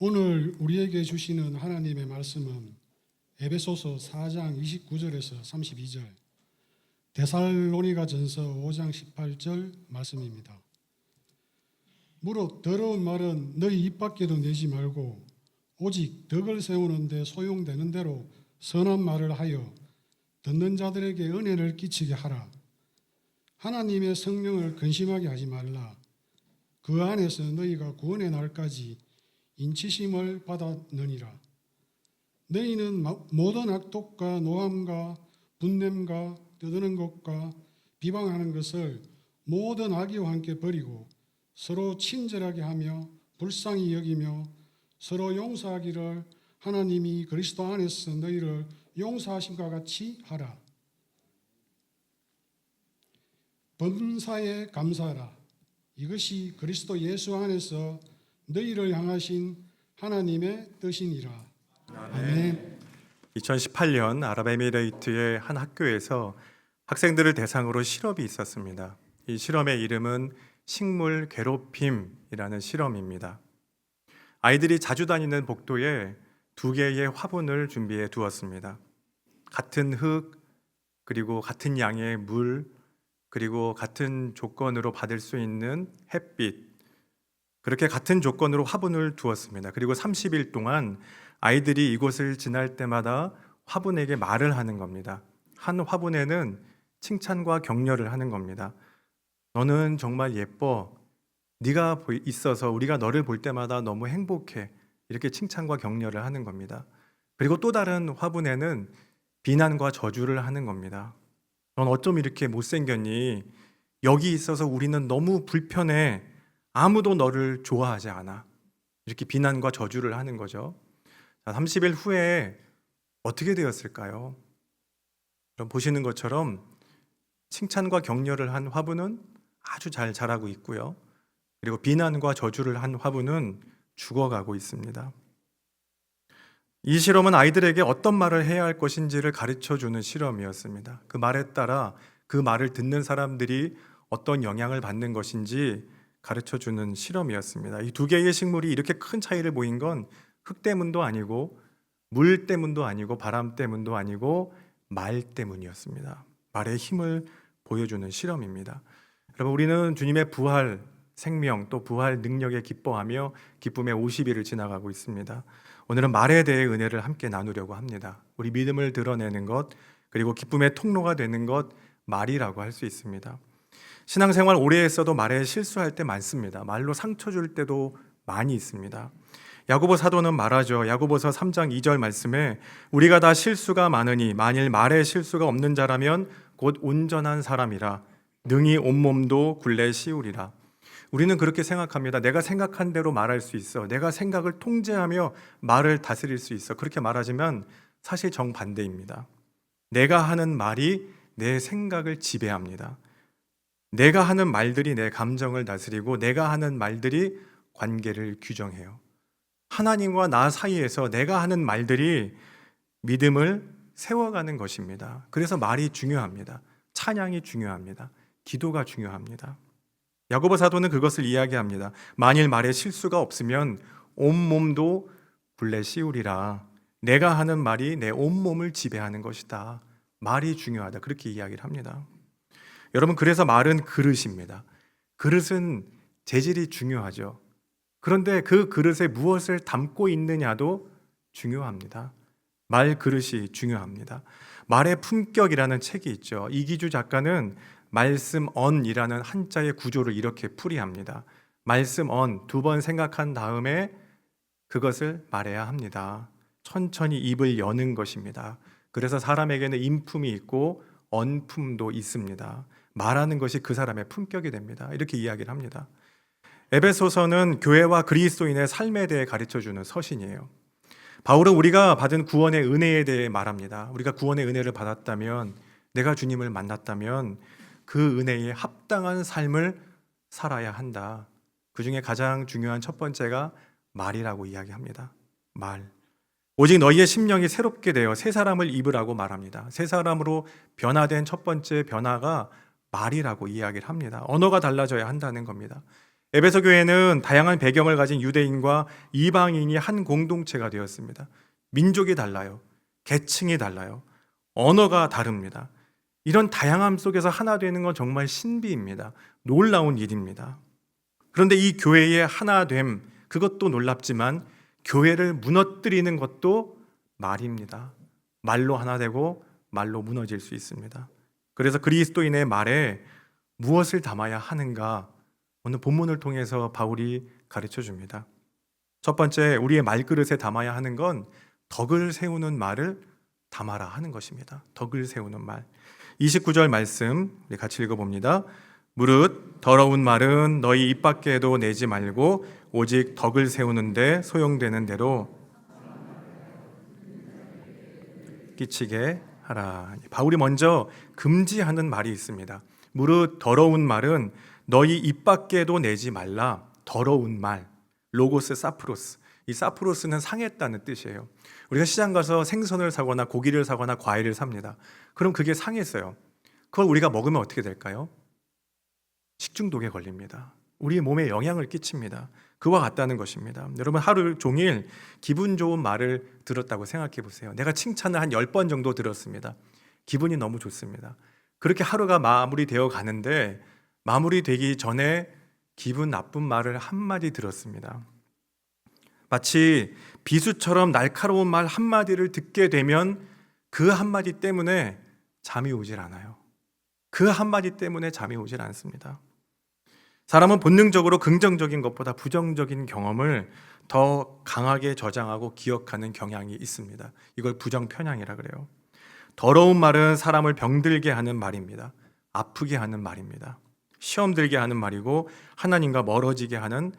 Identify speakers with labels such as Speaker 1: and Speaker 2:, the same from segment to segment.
Speaker 1: 오늘 우리에게 주시는 하나님의 말씀은 에베소서 4장 29절에서 32절, 데살로니가전서 5장 18절 말씀입니다. 무릇 더러운 말은 너희 입 밖에도 내지 말고 오직 덕을 세우는 데 소용되는 대로 선한 말을 하여 듣는 자들에게 은혜를 끼치게 하라. 하나님의 성령을 근심하게 하지 말라. 그 안에서 너희가 구원의 날까지 인치심을 받았느니라. 너희는 모든 악독과 노함과 분냄과 떠드는 것과 비방하는 것을 모든 악의와 함께 버리고 서로 친절하게 하며 불쌍히 여기며 서로 용서하기를 하나님이 그리스도 안에서 너희를 용서하심과 같이 하라. 범사에 감사하라. 이것이 그리스도 예수 안에서 너희를 향하신 하나님의 뜻이니라. 아멘.
Speaker 2: 2018년 아랍에미레이트의 한 학교에서 학생들을 대상으로 실험이 있었습니다. 이 실험의 이름은 식물 괴롭힘이라는 실험입니다. 아이들이 자주 다니는 복도에 2개의 화분을 준비해 두었습니다. 같은 흙, 그리고 같은 양의 물, 그리고 같은 조건으로 받을 수 있는 햇빛, 그렇게 같은 조건으로 화분을 두었습니다. 그리고 30일 동안 아이들이 이곳을 지날 때마다 화분에게 말을 하는 겁니다. 한 화분에는 칭찬과 격려를 하는 겁니다. 너는 정말 예뻐. 네가 있어서 우리가 너를 볼 때마다 너무 행복해. 이렇게 칭찬과 격려를 하는 겁니다. 그리고 또 다른 화분에는 비난과 저주를 하는 겁니다. 넌 어쩜 이렇게 못생겼니? 여기 있어서 우리는 너무 불편해. 아무도 너를 좋아하지 않아. 이렇게 비난과 저주를 하는 거죠. 30일 후에 어떻게 되었을까요? 그럼 보시는 것처럼 칭찬과 격려를 한 화분은 아주 잘 자라고 있고요. 그리고 비난과 저주를 한 화분은 죽어가고 있습니다. 이 실험은 아이들에게 어떤 말을 해야 할 것인지를 가르쳐주는 실험이었습니다. 그 말에 따라 그 말을 듣는 사람들이 어떤 영향을 받는 것인지 가르쳐주는 실험이었습니다. 이 2개의 식물이 이렇게 큰 차이를 보인 건 흙 때문도 아니고 물 때문도 아니고 바람 때문도 아니고 말 때문이었습니다. 말의 힘을 보여주는 실험입니다. 여러분, 우리는 주님의 부활, 생명 또 부활 능력에 기뻐하며 기쁨의 50일을 지나가고 있습니다. 오늘은 말에 대해 은혜를 함께 나누려고 합니다. 우리 믿음을 드러내는 것, 그리고 기쁨의 통로가 되는 것, 말이라고 할 수 있습니다. 신앙생활 오래 했어도 말에 실수할 때 많습니다. 말로 상처 줄 때도 많이 있습니다. 야고보 사도는 말하죠. 야고보서 3장 2절 말씀에 우리가 다 실수가 많으니 만일 말에 실수가 없는 자라면 곧 온전한 사람이라 능히 온몸도 굴레 씌우리라. 우리는 그렇게 생각합니다. 내가 생각한 대로 말할 수 있어. 내가 생각을 통제하며 말을 다스릴 수 있어. 그렇게 말하지만 사실 정반대입니다. 내가 하는 말이 내 생각을 지배합니다. 내가 하는 말들이 내 감정을 다스리고 내가 하는 말들이 관계를 규정해요. 하나님과 나 사이에서 내가 하는 말들이 믿음을 세워가는 것입니다. 그래서 말이 중요합니다. 찬양이 중요합니다. 기도가 중요합니다. 야고보 사도는 그것을 이야기합니다. 만일 말에 실수가 없으면 온몸도 굴레 씌우리라. 내가 하는 말이 내 온몸을 지배하는 것이다. 말이 중요하다. 그렇게 이야기를 합니다. 여러분, 그래서 말은 그릇입니다. 그릇은 재질이 중요하죠. 그런데 그 그릇에 무엇을 담고 있느냐도 중요합니다. 말 그릇이 중요합니다. 말의 품격이라는 책이 있죠. 이기주 작가는 말씀언이라는 한자의 구조를 이렇게 풀이합니다. 말씀언, 2번 생각한 다음에 그것을 말해야 합니다. 천천히 입을 여는 것입니다. 그래서 사람에게는 인품이 있고 언품도 있습니다. 말하는 것이 그 사람의 품격이 됩니다. 이렇게 이야기를 합니다. 에베소서는 교회와 그리스도인의 삶에 대해 가르쳐주는 서신이에요. 바울은 우리가 받은 구원의 은혜에 대해 말합니다. 우리가 구원의 은혜를 받았다면, 내가 주님을 만났다면 그 은혜에 합당한 삶을 살아야 한다. 그 중에 가장 중요한 첫 번째가 말이라고 이야기합니다. 말. 오직 너희의 심령이 새롭게 되어 새 사람을 입으라고 말합니다. 새 사람으로 변화된 첫 번째 변화가 말이라고 이야기를 합니다. 언어가 달라져야 한다는 겁니다. 에베소 교회는 다양한 배경을 가진 유대인과 이방인이 한 공동체가 되었습니다. 민족이 달라요. 계층이 달라요. 언어가 다릅니다. 이런 다양함 속에서 하나 되는 건 정말 신비입니다. 놀라운 일입니다. 그런데 이 교회의 하나됨, 그것도 놀랍지만 교회를 무너뜨리는 것도 말입니다. 말로 하나 되고 말로 무너질 수 있습니다. 그래서 그리스도인의 말에 무엇을 담아야 하는가? 오늘 본문을 통해서 바울이 가르쳐 줍니다. 첫 번째, 우리의 말그릇에 담아야 하는 건 덕을 세우는 말을 담아라 하는 것입니다. 덕을 세우는 말. 29절 말씀 우리 같이 읽어봅니다. 무릇 더러운 말은 너희 입 밖에도 내지 말고 오직 덕을 세우는데 소용되는 대로 끼치게 하라. 바울이 먼저 금지하는 말이 있습니다. 무릇 더러운 말은 너희 입 밖에도 내지 말라. 더러운 말, 로고스 사프로스. 이 사프로스는 상했다는 뜻이에요. 우리가 시장 가서 생선을 사거나 고기를 사거나 과일을 삽니다. 그럼 그게 상했어요. 그걸 우리가 먹으면 어떻게 될까요? 식중독에 걸립니다. 우리 몸에 영향을 끼칩니다. 그와 같다는 것입니다. 여러분, 하루 종일 기분 좋은 말을 들었다고 생각해 보세요. 내가 칭찬을 한 10번 정도 들었습니다. 기분이 너무 좋습니다. 그렇게 하루가 마무리되어 가는데 마무리되기 전에 기분 나쁜 말을 한마디 들었습니다. 마치 비수처럼 날카로운 말 한마디를 듣게 되면 그 한마디 때문에 잠이 오질 않아요. 그 한마디 때문에 잠이 오질 않습니다. 사람은 본능적으로 긍정적인 것보다 부정적인 경험을 더 강하게 저장하고 기억하는 경향이 있습니다. 이걸 부정편향이라 그래요. 더러운 말은 사람을 병들게 하는 말입니다. 아프게 하는 말입니다. 시험 들게 하는 말이고 하나님과 멀어지게 하는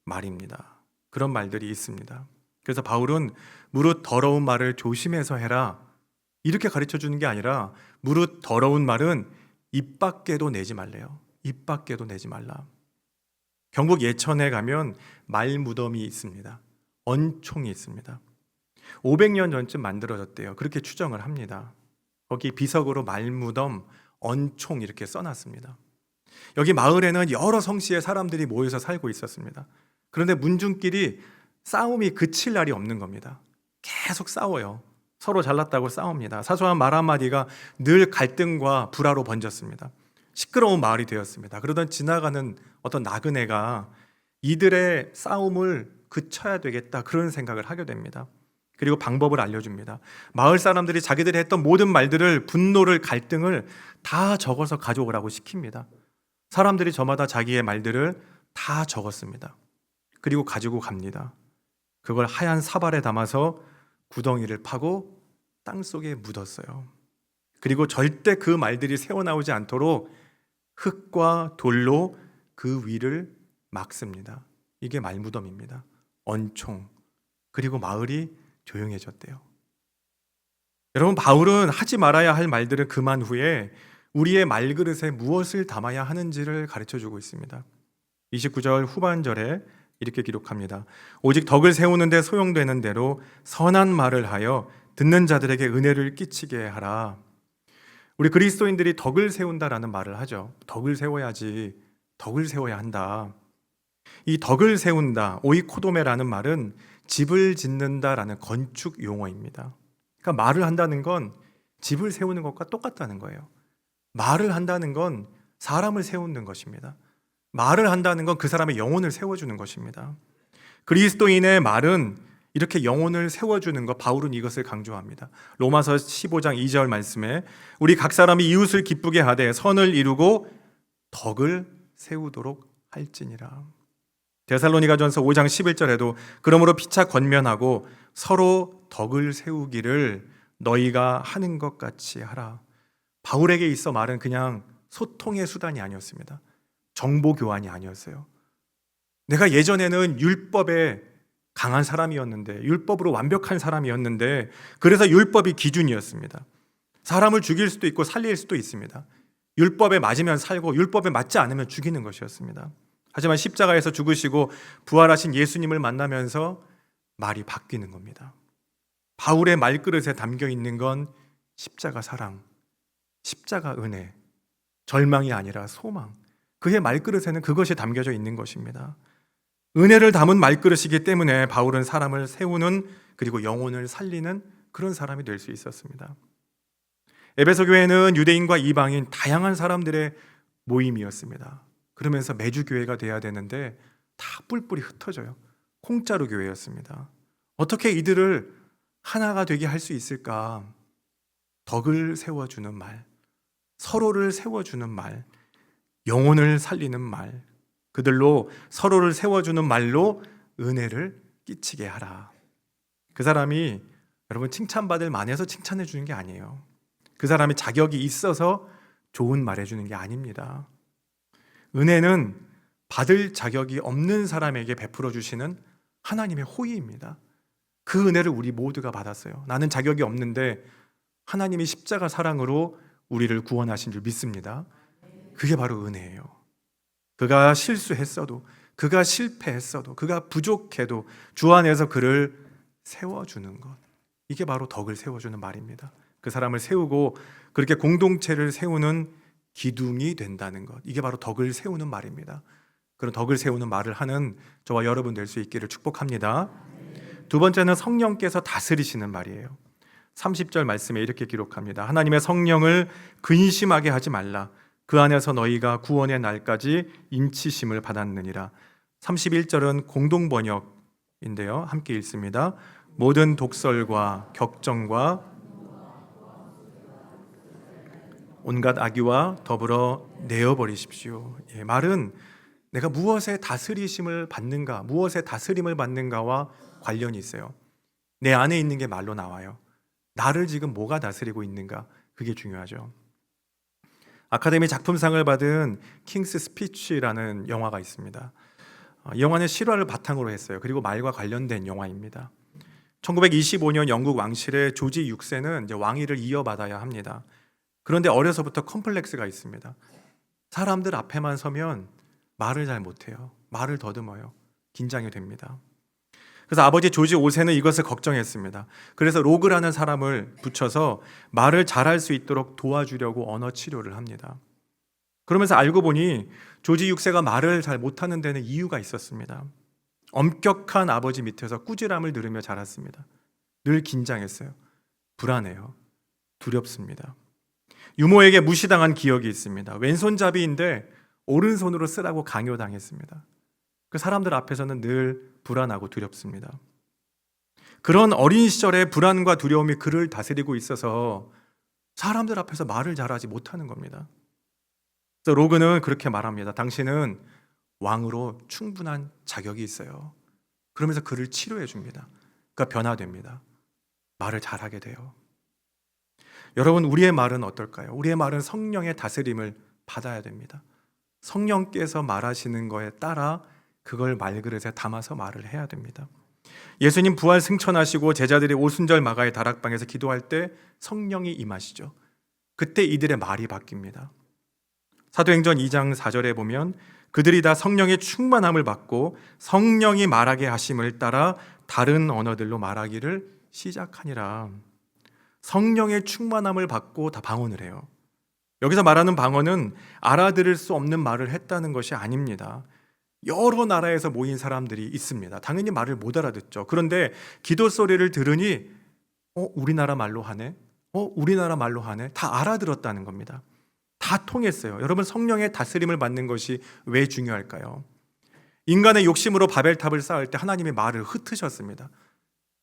Speaker 2: 말입니다. 그런 말들이 있습니다. 그래서 바울은 무릇 더러운 말을 조심해서 해라 이렇게 가르쳐 주는 게 아니라 무릇 더러운 말은 입 밖에도 내지 말래요. 입 밖에도 내지 말라. 경북 예천에 가면 말무덤이 있습니다. 언총이 있습니다. 500년 전쯤 만들어졌대요. 그렇게 추정을 합니다. 거기 비석으로 말무덤, 언총 이렇게 써놨습니다. 여기 마을에는 여러 성씨의 사람들이 모여서 살고 있었습니다. 그런데 문중끼리 싸움이 그칠 날이 없는 겁니다. 계속 싸워요. 서로 잘났다고 싸웁니다. 사소한 말 한마디가 늘 갈등과 불화로 번졌습니다. 시끄러운 마을이 되었습니다. 그러던 지나가는 어떤 나그네가 이들의 싸움을 그쳐야 되겠다 그런 생각을 하게 됩니다. 그리고 방법을 알려줍니다. 마을 사람들이 자기들이 했던 모든 말들을 분노를 갈등을 다 적어서 가져오라고 시킵니다. 사람들이 저마다 자기의 말들을 다 적었습니다. 그리고 가지고 갑니다. 그걸 하얀 사발에 담아서 구덩이를 파고 땅속에 묻었어요. 그리고 절대 그 말들이 새어나오지 않도록 흙과 돌로 그 위를 막습니다. 이게 말무덤입니다. 언총. 그리고 마을이 조용해졌대요. 여러분, 바울은 하지 말아야 할 말들을 금한 후에 우리의 말그릇에 무엇을 담아야 하는지를 가르쳐주고 있습니다. 29절 후반절에 이렇게 기록합니다. 오직 덕을 세우는데 소용되는 대로 선한 말을 하여 듣는 자들에게 은혜를 끼치게 하라. 우리 그리스도인들이 덕을 세운다라는 말을 하죠. 덕을 세워야지. 덕을 세워야 한다. 이 덕을 세운다, 오이코도메라는 말은 집을 짓는다라는 건축 용어입니다. 그러니까 말을 한다는 건 집을 세우는 것과 똑같다는 거예요. 말을 한다는 건 사람을 세우는 것입니다. 말을 한다는 건 그 사람의 영혼을 세워주는 것입니다. 그리스도인의 말은 이렇게 영혼을 세워주는 것, 바울은 이것을 강조합니다. 로마서 15장 2절 말씀에 우리 각 사람이 이웃을 기쁘게 하되 선을 이루고 덕을 세우도록 할지니라. 데살로니가전서 5장 11절에도 그러므로 피차 권면하고 서로 덕을 세우기를 너희가 하는 것 같이 하라. 바울에게 있어 말은 그냥 소통의 수단이 아니었습니다. 정보 교환이 아니었어요. 내가 예전에는 율법에 강한 사람이었는데, 율법으로 완벽한 사람이었는데, 그래서 율법이 기준이었습니다. 사람을 죽일 수도 있고 살릴 수도 있습니다. 율법에 맞으면 살고 율법에 맞지 않으면 죽이는 것이었습니다. 하지만 십자가에서 죽으시고 부활하신 예수님을 만나면서 말이 바뀌는 겁니다. 바울의 말그릇에 담겨 있는 건 십자가 사랑, 십자가 은혜, 절망이 아니라 소망, 그의 말그릇에는 그것이 담겨져 있는 것입니다. 은혜를 담은 말그릇이기 때문에 바울은 사람을 세우는, 그리고 영혼을 살리는 그런 사람이 될 수 있었습니다. 에베소 교회는 유대인과 이방인 다양한 사람들의 모임이었습니다. 그러면서 매주 교회가 돼야 되는데 다 뿔뿔이 흩어져요. 공짜로 교회였습니다. 어떻게 이들을 하나가 되게 할 수 있을까? 덕을 세워주는 말, 서로를 세워주는 말, 영혼을 살리는 말, 그들로 서로를 세워주는 말로 은혜를 끼치게 하라. 그 사람이 여러분 칭찬받을 만해서 칭찬해 주는 게 아니에요. 그 사람이 자격이 있어서 좋은 말 해주는 게 아닙니다. 은혜는 받을 자격이 없는 사람에게 베풀어 주시는 하나님의 호의입니다. 그 은혜를 우리 모두가 받았어요. 나는 자격이 없는데 하나님이 십자가 사랑으로 우리를 구원하신 줄 믿습니다. 그게 바로 은혜예요. 그가 실수했어도, 그가 실패했어도, 그가 부족해도 주 안에서 그를 세워주는 것, 이게 바로 덕을 세워주는 말입니다. 그 사람을 세우고 그렇게 공동체를 세우는 기둥이 된다는 것, 이게 바로 덕을 세우는 말입니다. 그런 덕을 세우는 말을 하는 저와 여러분 될 수 있기를 축복합니다. 두 번째는 성령께서 다스리시는 말이에요. 30절 말씀에 이렇게 기록합니다. 하나님의 성령을 근심하게 하지 말라. 그 안에서 너희가 구원의 날까지 인치심을 받았느니라. 31절은 공동번역인데요. 함께 읽습니다. 모든 독설과 격정과 온갖 악의와 더불어 내어버리십시오. 말은 내가 무엇에 다스리심을 받는가, 무엇에 다스림을 받는가와 관련이 있어요. 내 안에 있는 게 말로 나와요. 나를 지금 뭐가 다스리고 있는가, 그게 중요하죠. 아카데미 작품상을 받은 킹스 스피치라는 영화가 있습니다. 이 영화는 실화를 바탕으로 했어요. 그리고 말과 관련된 영화입니다. 1925년 영국 왕실의 조지 6세는 이제 왕위를 이어받아야 합니다. 그런데 어려서부터 컴플렉스가 있습니다. 사람들 앞에만 서면 말을 잘 못해요. 말을 더듬어요. 긴장이 됩니다. 그래서 아버지 조지 5세는 이것을 걱정했습니다. 그래서 로그라는 사람을 붙여서 말을 잘할 수 있도록 도와주려고 언어 치료를 합니다. 그러면서 알고 보니 조지 6세가 말을 잘 못하는 데는 이유가 있었습니다. 엄격한 아버지 밑에서 꾸지람을 들으며 자랐습니다. 늘 긴장했어요. 불안해요. 두렵습니다. 유모에게 무시당한 기억이 있습니다. 왼손잡이인데 오른손으로 쓰라고 강요당했습니다. 그 사람들 앞에서는 늘 불안하고 두렵습니다. 그런 어린 시절의 불안과 두려움이 그를 다스리고 있어서 사람들 앞에서 말을 잘하지 못하는 겁니다. 그래서 로그는 그렇게 말합니다. 당신은 왕으로 충분한 자격이 있어요. 그러면서 그를 치료해 줍니다. 그가 변화됩니다. 말을 잘하게 돼요. 여러분, 우리의 말은 어떨까요? 우리의 말은 성령의 다스림을 받아야 됩니다. 성령께서 말하시는 거에 따라 그걸 말그릇에 담아서 말을 해야 됩니다. 예수님 부활 승천하시고 제자들이 오순절 마가의 다락방에서 기도할 때 성령이 임하시죠. 그때 이들의 말이 바뀝니다. 사도행전 2장 4절에 보면 그들이 다 성령의 충만함을 받고 성령이 말하게 하심을 따라 다른 언어들로 말하기를 시작하니라. 성령의 충만함을 받고 다 방언을 해요. 여기서 말하는 방언은 알아들을 수 없는 말을 했다는 것이 아닙니다. 여러 나라에서 모인 사람들이 있습니다. 당연히 말을 못 알아듣죠. 그런데 기도 소리를 들으니 우리나라 말로 하네? 우리나라 말로 하네? 다 알아들었다는 겁니다. 다 통했어요. 여러분, 성령의 다스림을 받는 것이 왜 중요할까요? 인간의 욕심으로 바벨탑을 쌓을 때 하나님이 말을 흩으셨습니다.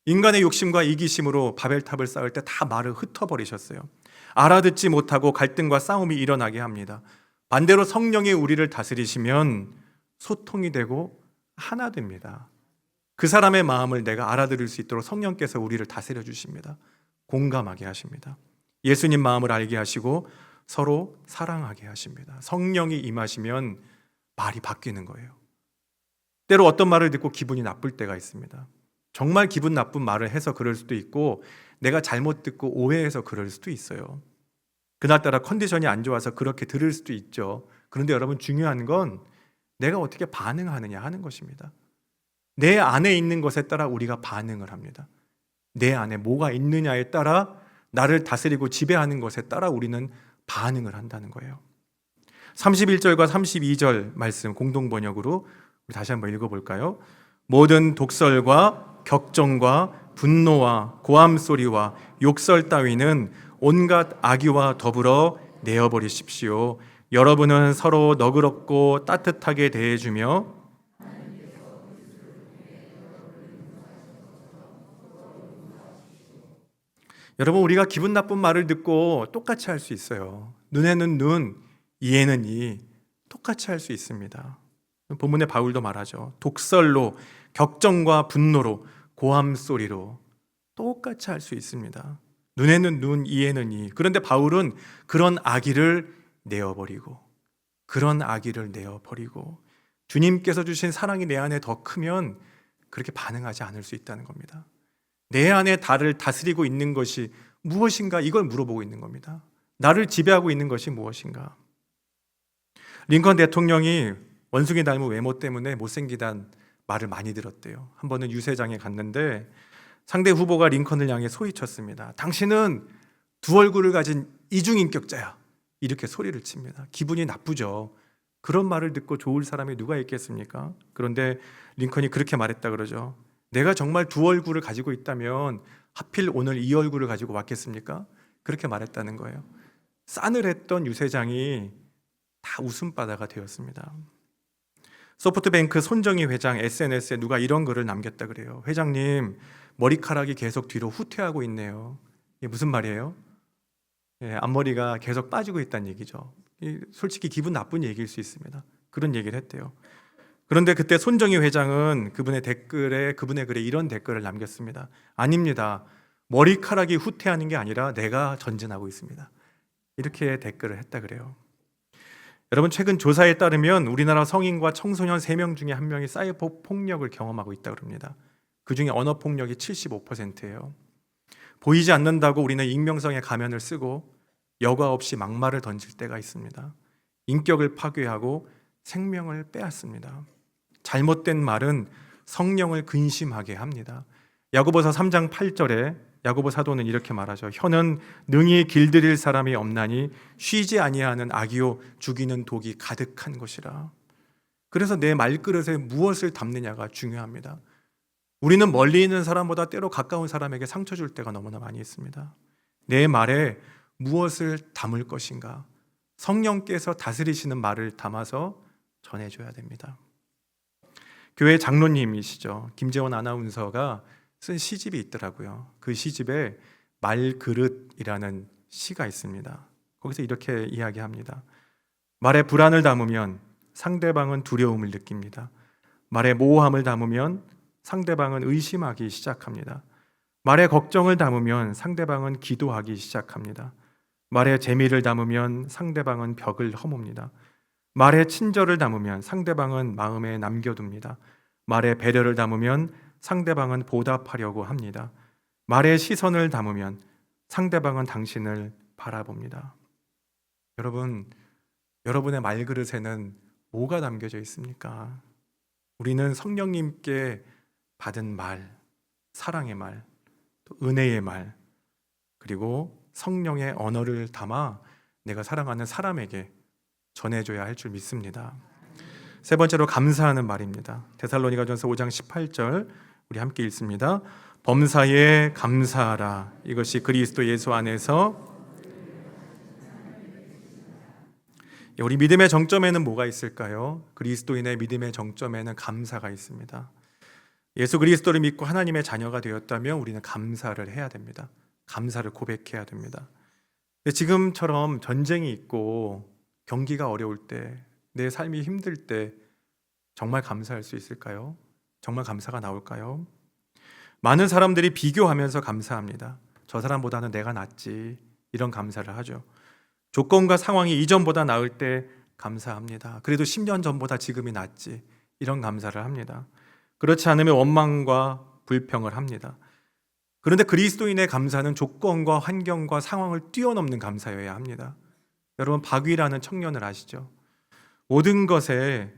Speaker 2: 인간의 욕심과 이기심으로 바벨탑을 쌓을 때 다 말을 흩어버리셨어요. 알아듣지 못하고 갈등과 싸움이 일어나게 합니다. 반대로 성령이 우리를 다스리시면 소통이 되고 하나 됩니다. 그 사람의 마음을 내가 알아들을 수 있도록 성령께서 우리를 다스려 주십니다. 공감하게 하십니다. 예수님 마음을 알게 하시고 서로 사랑하게 하십니다. 성령이 임하시면 말이 바뀌는 거예요. 때로 어떤 말을 듣고 기분이 나쁠 때가 있습니다. 정말 기분 나쁜 말을 해서 그럴 수도 있고 내가 잘못 듣고 오해해서 그럴 수도 있어요. 그날따라 컨디션이 안 좋아서 그렇게 들을 수도 있죠. 그런데 여러분, 중요한 건 내가 어떻게 반응하느냐 하는 것입니다. 내 안에 있는 것에 따라 우리가 반응을 합니다. 내 안에 뭐가 있느냐에 따라, 나를 다스리고 지배하는 것에 따라 우리는 반응을 한다는 거예요. 31절과 32절 말씀 공동 번역으로 우리 다시 한번 읽어볼까요? 모든 독설과 격정과 분노와 고함 소리와 욕설 따위는 온갖 악의와 더불어 내어버리십시오. 여러분은 서로 너그럽고 따뜻하게 대해주며 여러분, 우리가 기분 나쁜 말을 듣고 똑같이 할 수 있어요. 눈에는 눈, 이에는 이, 똑같이 할 수 있습니다. 본문에 바울도 말하죠. 독설로, 격정과 분노로, 고함 소리로 똑같이 할 수 있습니다. 눈에는 눈, 이에는 이. 그런데 바울은 그런 악의를 내어버리고, 주님께서 주신 사랑이 내 안에 더 크면 그렇게 반응하지 않을 수 있다는 겁니다. 내 안에 나를 다스리고 있는 것이 무엇인가, 이걸 물어보고 있는 겁니다. 나를 지배하고 있는 것이 무엇인가. 링컨 대통령이 원숭이 닮은 외모 때문에 못생기다는 말을 많이 들었대요. 한 번은 유세장에 갔는데 상대 후보가 링컨을 향해 소리쳤습니다. 당신은 두 얼굴을 가진 이중인격자야. 이렇게 소리를 칩니다. 기분이 나쁘죠. 그런 말을 듣고 좋을 사람이 누가 있겠습니까? 그런데 링컨이 그렇게 말했다 그러죠. 내가 정말 두 얼굴을 가지고 있다면 하필 오늘 이 얼굴을 가지고 왔겠습니까? 그렇게 말했다는 거예요. 싸늘했던 유세장이 다 웃음바다가 되었습니다. 소프트뱅크 손정희 회장 SNS에 누가 이런 글을 남겼다 그래요. 회장님, 머리카락이 계속 뒤로 후퇴하고 있네요. 이게 무슨 말이에요? 앞머리가 계속 빠지고 있다는 얘기죠. 솔직히 기분 나쁜 얘기일 수 있습니다. 그런 얘기를 했대요. 그런데 그때 손정희 회장은 그분의 글에 이런 댓글을 남겼습니다. 아닙니다. 머리카락이 후퇴하는 게 아니라 내가 전진하고 있습니다. 이렇게 댓글을 했다 그래요. 여러분, 최근 조사에 따르면 우리나라 성인과 청소년 3명 중에 1명이 사이버 폭력을 경험하고 있다고 합니다. 그중에 언어 폭력이 75%예요. 보이지 않는다고 우리는 익명성의 가면을 쓰고 여과 없이 막말을 던질 때가 있습니다. 인격을 파괴하고 생명을 빼앗습니다. 잘못된 말은 성령을 근심하게 합니다. 야고보서 3장 8절에 야고보 사도는 이렇게 말하죠. 혀는 능히 길들일 사람이 없나니 쉬지 아니하는 악이요 죽이는 독이 가득한 것이라. 그래서 내 말그릇에 무엇을 담느냐가 중요합니다. 우리는 멀리 있는 사람보다 때로 가까운 사람에게 상처 줄 때가 너무나 많이 있습니다. 내 말에 무엇을 담을 것인가? 성령께서 다스리시는 말을 담아서 전해줘야 됩니다. 교회 장로님이시죠. 김재원 아나운서가 쓴 시집이 있더라고요. 그 시집에 말그릇이라는 시가 있습니다. 거기서 이렇게 이야기합니다. 말에 불안을 담으면 상대방은 두려움을 느낍니다. 말에 모호함을 담으면 상대방은 의심하기 시작합니다. 말에 걱정을 담으면 상대방은 기도하기 시작합니다. 말에 재미를 담으면 상대방은 벽을 허뭅니다. 말에 친절을 담으면 상대방은 마음에 남겨둡니다. 말에 배려를 담으면 상대방은 보답하려고 합니다. 말에 시선을 담으면 상대방은 당신을 바라봅니다. 여러분, 여러분의 말그릇에는 뭐가 담겨져 있습니까? 우리는 성령님께 받은 말, 사랑의 말, 또 은혜의 말, 그리고 성령의 언어를 담아 내가 사랑하는 사람에게 전해줘야 할 줄 믿습니다. 세 번째로 감사하는 말입니다. 데살로니가전서 5장 18절 우리 함께 읽습니다. 범사에 감사하라. 이것이 그리스도 예수 안에서. 우리 믿음의 정점에는 뭐가 있을까요? 그리스도인의 믿음의 정점에는 감사가 있습니다. 예수 그리스도를 믿고 하나님의 자녀가 되었다면 우리는 감사를 해야 됩니다. 감사를 고백해야 됩니다. 근데 지금처럼 전쟁이 있고 경기가 어려울 때, 내 삶이 힘들 때 정말 감사할 수 있을까요? 정말 감사가 나올까요? 많은 사람들이 비교하면서 감사합니다. 저 사람보다는 내가 낫지, 이런 감사를 하죠. 조건과 상황이 이전보다 나을 때 감사합니다. 그래도 10년 전보다 지금이 낫지, 이런 감사를 합니다. 그렇지 않으면 원망과 불평을 합니다. 그런데 그리스도인의 감사는 조건과 환경과 상황을 뛰어넘는 감사여야 합니다. 여러분, 박위라는 청년을 아시죠? 모든 것에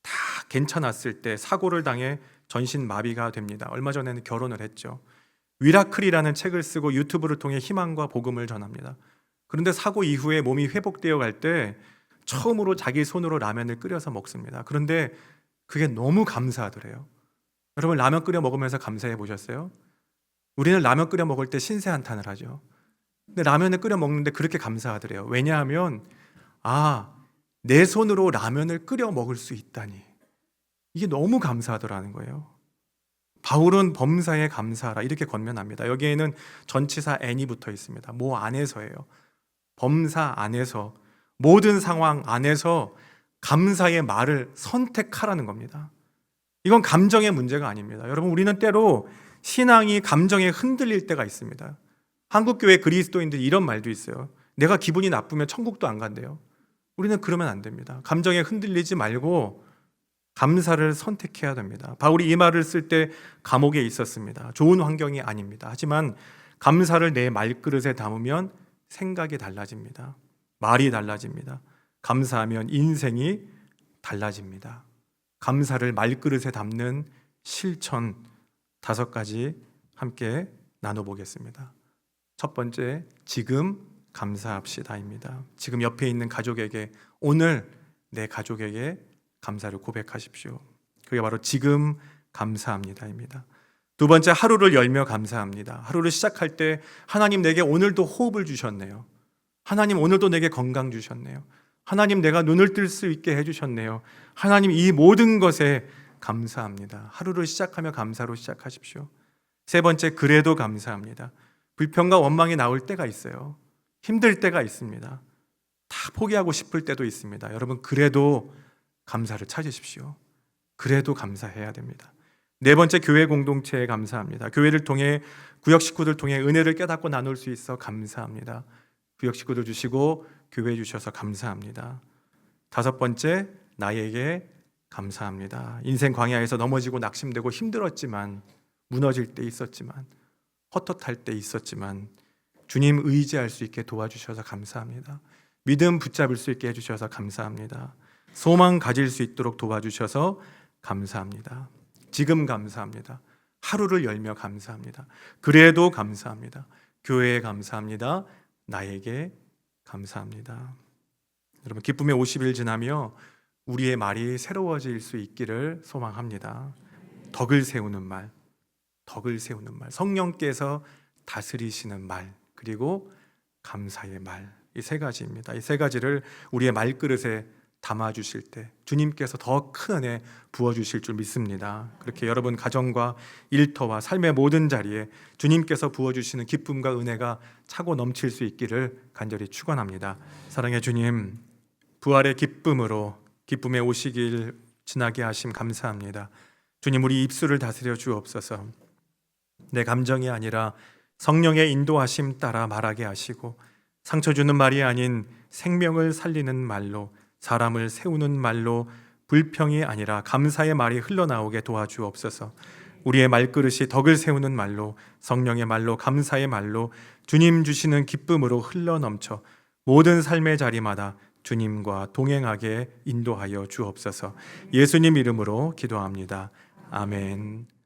Speaker 2: 다 괜찮았을 때 사고를 당해 전신 마비가 됩니다. 얼마 전에는 결혼을 했죠. 위라클이라는 책을 쓰고 유튜브를 통해 희망과 복음을 전합니다. 그런데 사고 이후에 몸이 회복되어 갈 때 처음으로 자기 손으로 라면을 끓여서 먹습니다. 그런데 그게 너무 감사하더래요. 여러분 라면 끓여 먹으면서 감사해 보셨어요? 우리는 라면 끓여 먹을 때 신세한탄을 하죠. 근데 라면을 끓여 먹는데 그렇게 감사하더래요. 왜냐하면 내 손으로 라면을 끓여 먹을 수 있다니. 이게 너무 감사하더라는 거예요. 바울은 범사에 감사하라 이렇게 권면합니다. 여기에는 전치사 n이 붙어 있습니다. 뭐 안에서예요. 범사 안에서, 모든 상황 안에서 감사의 말을 선택하라는 겁니다. 이건 감정의 문제가 아닙니다. 여러분 우리는 때로 신앙이 감정에 흔들릴 때가 있습니다. 한국교회 그리스도인들이 이런 말도 있어요. 내가 기분이 나쁘면 천국도 안 간대요. 우리는 그러면 안 됩니다. 감정에 흔들리지 말고 감사를 선택해야 됩니다. 바울이 이 말을 쓸 때 감옥에 있었습니다. 좋은 환경이 아닙니다. 하지만 감사를 내 말그릇에 담으면 생각이 달라집니다. 말이 달라집니다. 감사하면 인생이 달라집니다. 감사를 말그릇에 담는 실천 5가지 함께 나눠보겠습니다. 첫 번째, 지금 감사합시다입니다. 지금 옆에 있는 가족에게, 오늘 내 가족에게 감사를 고백하십시오. 그게 바로 지금 감사합니다입니다. 두 번째, 하루를 열며 감사합니다. 하루를 시작할 때 하나님 내게 오늘도 호흡을 주셨네요. 하나님 오늘도 내게 건강 주셨네요. 하나님 내가 눈을 뜰 수 있게 해주셨네요. 하나님 이 모든 것에 감사합니다. 하루를 시작하며 감사로 시작하십시오. 세 번째, 그래도 감사합니다. 불평과 원망이 나올 때가 있어요. 힘들 때가 있습니다. 다 포기하고 싶을 때도 있습니다. 여러분 그래도 감사를 찾으십시오. 그래도 감사해야 됩니다. 네 번째, 교회 공동체에 감사합니다. 교회를 통해 구역 식구들 통해 은혜를 깨닫고 나눌 수 있어 감사합니다. 구역 식구들 주시고 교회 주셔서 감사합니다. 다섯 번째, 나에게 감사합니다. 인생 광야에서 넘어지고 낙심되고 힘들었지만, 무너질 때 있었지만, 헛헛할 때 있었지만 주님 의지할 수 있게 도와주셔서 감사합니다. 믿음 붙잡을 수 있게 해주셔서 감사합니다. 소망 가질 수 있도록 도와주셔서 감사합니다. 지금 감사합니다. 하루를 열며 감사합니다. 그래도 감사합니다. 교회에 감사합니다. 나에게 감사합니다. 여러분 기쁨의 50일 지나며 우리의 말이 새로워질 수 있기를 소망합니다. 덕을 세우는 말, 성령께서 다스리시는 말, 그리고 감사의 말, 이 3가지입니다. 이 3가지를 우리의 말그릇에 담아주실 때 주님께서 더 큰 은혜 부어주실 줄 믿습니다. 그렇게 여러분 가정과 일터와 삶의 모든 자리에 주님께서 부어주시는 기쁨과 은혜가 차고 넘칠 수 있기를 간절히 축원합니다. 사랑의 주님, 부활의 기쁨으로 기쁨의 오시길 지나게 하심 감사합니다. 주님, 우리 입술을 다스려 주옵소서. 내 감정이 아니라 성령의 인도하심 따라 말하게 하시고, 상처 주는 말이 아닌 생명을 살리는 말로, 사람을 세우는 말로, 불평이 아니라 감사의 말이 흘러나오게 도와주옵소서. 우리의 말그릇이 덕을 세우는 말로, 성령의 말로, 감사의 말로, 주님 주시는 기쁨으로 흘러넘쳐 모든 삶의 자리마다 주님과 동행하게 인도하여 주옵소서. 예수님 이름으로 기도합니다. 아멘.